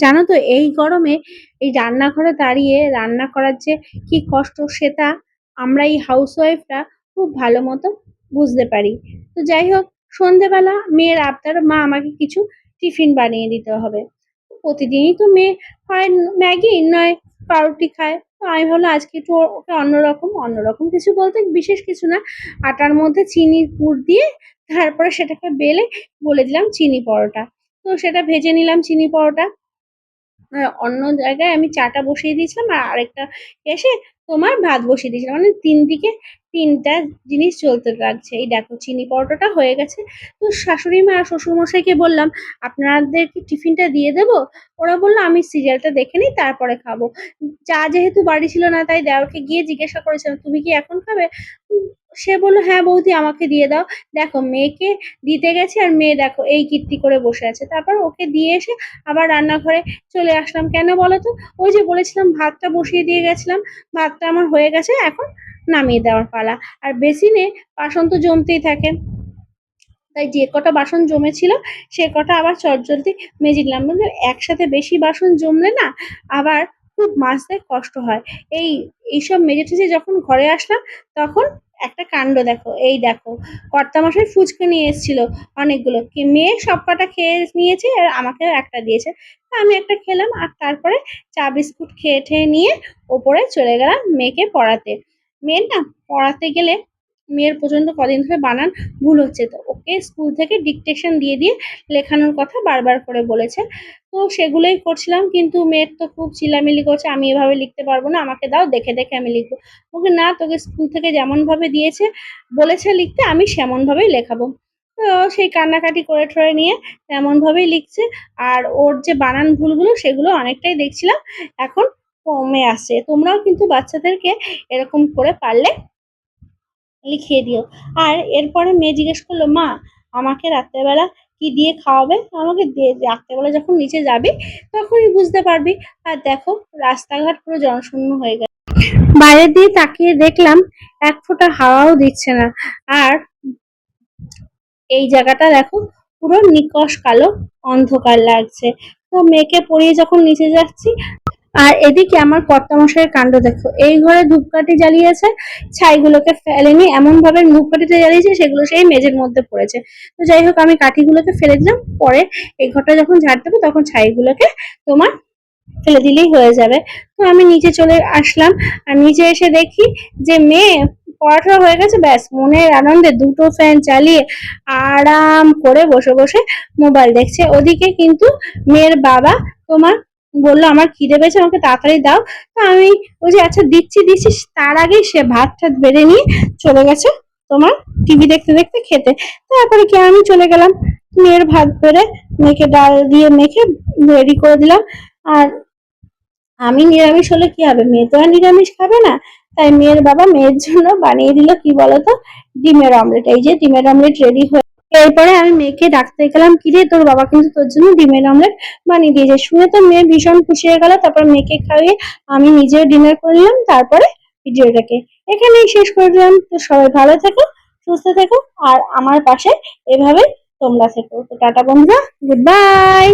জানো তো এই গরমে এই রান্নাঘরে দাঁড়িয়ে রান্না করার যে কি কষ্ট সেটা আমরা এই হাউসওয়াইফরা খুব ভালো মতো বুঝতে পারি। তো যাই হোক, সন্ধেবেলা মেয়ের আবদার, মা আমাকে কিছু টিফিন বানিয়ে দিতে হবে। প্রতিদিনই তো মেয়ে হয় ম্যাগি নয় পাউরুটি খায়। তো আমি ভাবলাম আজকে একটু ওকে অন্যরকম অন্যরকম কিছু বলতে বিশেষ কিছু না, আটার মধ্যে চিনির পুর দিয়ে তারপরে সেটাকে বেলে বলে দিলাম চিনি পরোটা। তো সেটা ভেজে নিলাম চিনি পরোটা। অন্য জায়গায় আমি চাটা বসিয়ে দিয়েছিলাম আর আরেকটা এসে তোমার ভাত বসিয়ে দিয়েছিলাম, মানে ৩ দিকে ৩ টা জিনিস চলতে লাগছে। এই দেখো চিনি পরোটাটা হয়ে গেছে। তো শাশুড়ি মা আর শ্বশুরমশাইকে বললাম, "আপনাদের কি টিফিনটা দিয়ে দেবো?" ওরা বলল, "আমি সিরিয়ালটা দেখে নিই তারপরে খাবো।" চা যেহেতু বাড়ি ছিল না তাই দেওরকে গিয়ে জিজ্ঞাসা করেছিলাম, "তুমি কি এখন খাবে?" উম সে বলল, "হ্যাঁ বৌদি আমাকে দিয়ে দাও।" দেখো মেয়েকে দিতে গেছি আর মেয়ে দেখো এই কীর্তি করে বসে আছে। তারপর ওকে দিয়ে এসে আবার রান্নাঘরে চলে আসলাম। কেন বলো তো? ওই যে বলেছিলাম ভাতটা বসিয়ে দিয়ে গেছিলাম। ভাতটা আমার হয়ে গেছে, এখন নামিয়ে দেওয়ার পালা। আর বেসিনে বাসন তো জমতেই থাকে। তাই যে কটা বাসন জমেছিল সে কটা আবার চটজলদি মেজে নিলাম। মানে একসাথে বেশি বাসন জমলে না আবার খুব মাজতে কষ্ট হয়। এই এইসব মেজে টেজে যখন ঘরে আসলাম তখন একটা কাণ্ড দেখো। এই দেখো, কর্তামশাই ফুচকা নিয়ে এসেছিল অনেকগুলো। মেয়ে সব কটা খেয়ে নিয়েছে আর আমাকেও একটা দিয়েছে। তা আমি একটা খেলাম আর তারপরে চা বিস্কুট খেয়ে ঠেয়ে নিয়ে ওপরে চলে গেলাম মেয়েকে পড়াতে। মেয়ের না পড়াতে গেলে মেয়ের প্রচন্ড কদিন ধরে বানান ভুল হচ্ছে, তো ওকে স্কুল থেকে ডিকটেশন দিয়ে দিয়ে লেখানোর কথা বারবার করে বলেছে। তো সেগুলোই করছিলাম, কিন্তু মেয়ের তো খুব চিল্লামিল্লি করছে, "আমি এভাবে লিখতে পারবো না, আমাকে দাও, দেখে দেখে আমি লিখবো।" ওকে না, তোকে স্কুল থেকে যেমন ভাবে দিয়েছে বলেছে লিখতে আমি সেমন ভাবেই লেখাবো। তো সেই কান্নাকাটি করে ঠরে নিয়ে তেমন ভাবেই লিখছে। আর ওর যে বানান ভুলগুলো সেগুলো অনেকটাই দেখছিলাম এখন কমে আসছে। তোমরাও কিন্তু বাচ্চাদেরকে এরকম করে পারলে লিখিয়ে দিও। আর এরপরে মেয়ে জিজ্ঞেস করলো, "মা আমাকে রাত্রেবেলা কি দিয়ে খাওয়াবে?" আমাকে রাত্রেবেলা যখন নিচে যাবি তখনই বুঝতে পারবি। আর দেখো রাস্তাঘাট পুরো জনশূন্য হয়ে গেছে। বাইরের দিকে তাকিয়ে দেখলাম এক ফোঁটা হাওয়াও দিচ্ছে না। আর এই জায়গাটা দেখো পুরো নিকষ কালো অন্ধকার লাগছে। তো মেয়েকে পড়িয়ে যখন নিচে যাচ্ছি আর এদিকে আমার কর্তামশাইয়ের কাণ্ড দেখো, এই ঘরে ধূপকাঠি জ্বালিয়েছে, ছাইগুলোকে ফেলেনি, এমন ভাবে ধূপকাঠিটা জ্বালিয়েছে সেগুলো সেই মেঝের মধ্যে পড়েছে। তো যাই হোক আমি কাঠিগুলোকে ফেলে দিলাম, পরে এই ঘরটা যখন ঝাড় দেবো তখন ছাইগুলোকে তোমার ফেলে দিলেই হয়ে যাবে। তো আমি নিচে চলে আসলাম আর নিচে এসে দেখি যে মেয়ে পড়াটা হয়ে গেছে, ব্যাস মনের আনন্দে দুটো ফ্যান চালিয়ে আরাম করে বসে বসে মোবাইল দেখছে। ওদিকে কিন্তু মেয়ের বাবা তোমার বললো, "আমার খিদে পেয়েছে, আমাকে তাড়াতাড়ি দাও।" তো আমি ওই যে আচ্ছা দিচ্ছি দিচ্ছি, তার আগেই সে ভাত টাত বেড়ে নিয়ে চলে গেছে তোমার টিভি দেখতে দেখতে খেতে। তারপরে কি আমি চলে গেলাম মেয়ের ভাত বেড়ে মেয়েকে ডাল দিয়ে মেখে রেডি করে দিলাম। আর আমি নিরামিষ হলে কি হবে, মেয়ে তো আর নিরামিষ খাবে না। তাই মেয়ের বাবা মেয়ের জন্য বানিয়ে দিল কি বলতো, ডিমের অমলেট। এই যে ডিমের অমলেট রেডি হয়ে এরপরে আমি মেয়েকে ডাকতে গেলাম, "কিরে তোর বাবা কিন্তু তোর জন্য ডিমের অমলেট বানিয়ে দিয়েছে।" শুনে তো মেয়ে ভীষণ খুশি হয়ে গেল। তারপর মেয়েকে খাইয়ে আমি নিজেও ডিনার করে নিলাম। তারপরে ভিডিওটাকে এখানেই শেষ করে দিলাম। তো সবাই ভালো থেকো, সুস্থ থেকো আর আমার পাশে এভাবে তোমরা থেকো। তো টাটা বন্ধুরা, গুড বাই।